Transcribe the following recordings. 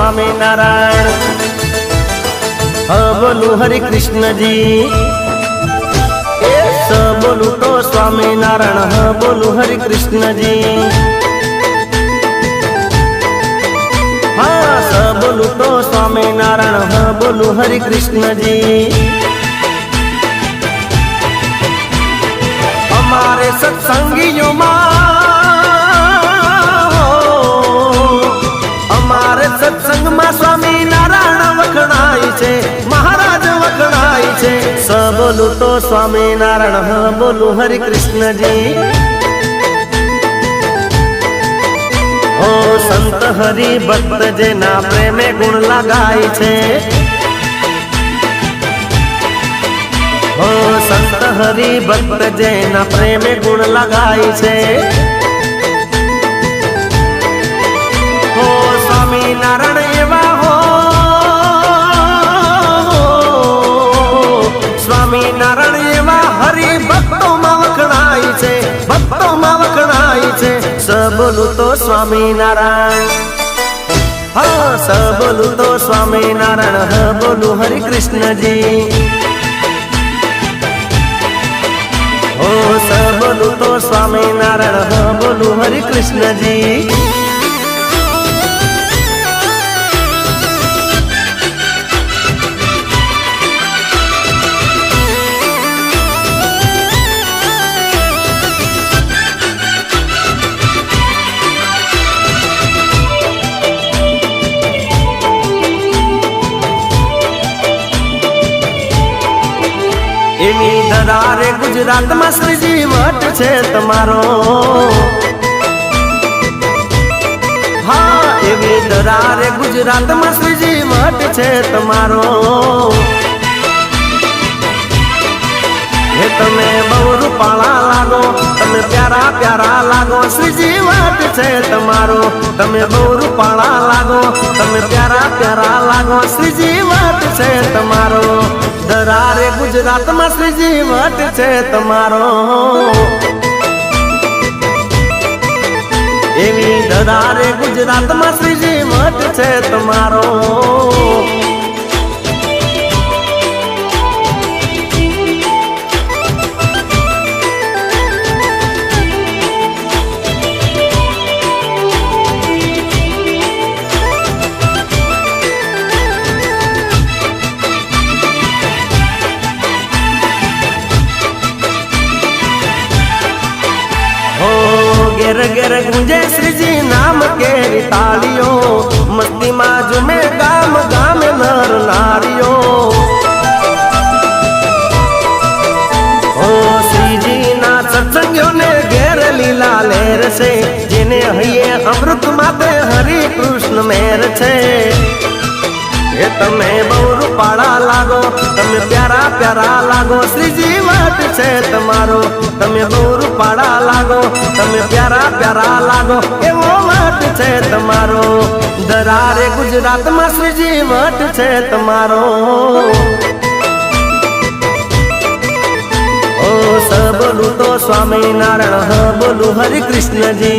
स्वामी नारायण। ह बोलू हरि कृष्ण जी, स बोलू तो स्वामी नारायण, ह बोलू हरि कृष्ण जी। हाँ स बोलू तो स्वामी नारायण, ह बोलू हरि कृष्ण जी। हमारे सत्संगियों हमारे सत्संग में स्वामी नारायण वखणाई छे, महाराज वखणाई छे। स बोलू तो स्वामी नारायण, ह बोलू हरि कृष्ण जी। ओ संत हरि भक्त जेना प्रेमे गुण लगाई छे। ओ संत हरि भक्त जेना प्रेमे गुण लगाई छे। हो स्वामी नारायण एवा हो, स्वामी नारायण एवा हरि भक्तों में वखणाई छे, भक्तों में वखणाई छे। स बोलू तो स्वामी नारायण, हाँ स बोलू तो स्वामी नारायण, ह बोलू हरि कृष्ण जी। ओ स बोलू तो स्वामी नारायण, ह बोलू हरि कृष्ण जी। एवी दरारे गुजरात में श्रीजी वट छे तमारो। हाँ एवी दरारे गुजरात में श्रीजी वट छे तमारो। हे तमे बहु रूपाळा लागो, तमे प्यारा प्यारा लागो, श्रीजी वट छे तमारो। तमे बहु रूपाळा लागो, तमे प्यारा प्यारा लागो, श्रीजी वट छे तमारो। दरारे गुजरात में श्रीजी वट छे तमारो। एवी दरारे गुजरात में श्रीजी वट छे तमारो। घेर घेर गुंजे श्रीजी नाम के तालियों, मस्ती माजू में गाम गाम नर नारियों। ओ श्रीजी ना सत्संगियों ने घेर लीला लेर से, जिने हये अमृत माते हरि कृष्ण मेर छे। हे तमे बहु रूपाळा लागो, तमे प्यारा प्यारा लागो, श्रीजी वट छे तमारो। तमे बहु रूपाळा लागो, तमे प्यारा प्यारा लागो, एवो वट छे तमारो। दरारे गुजरात में श्रीजी वट छे तमारो। ओ स बोलू तो स्वामी नारायण, ह बोलू हरि कृष्ण जी।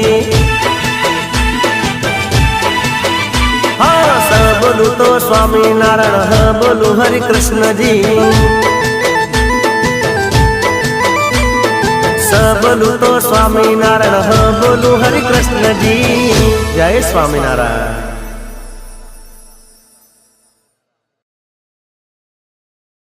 हाँ स बोलू तो स्वामी नारायण, ह बोलू हरि कृष्ण जी। स बोलू तो स्वामी नारायण, ह बोलू हरि कृष्ण जी। जय स्वामी नारायण।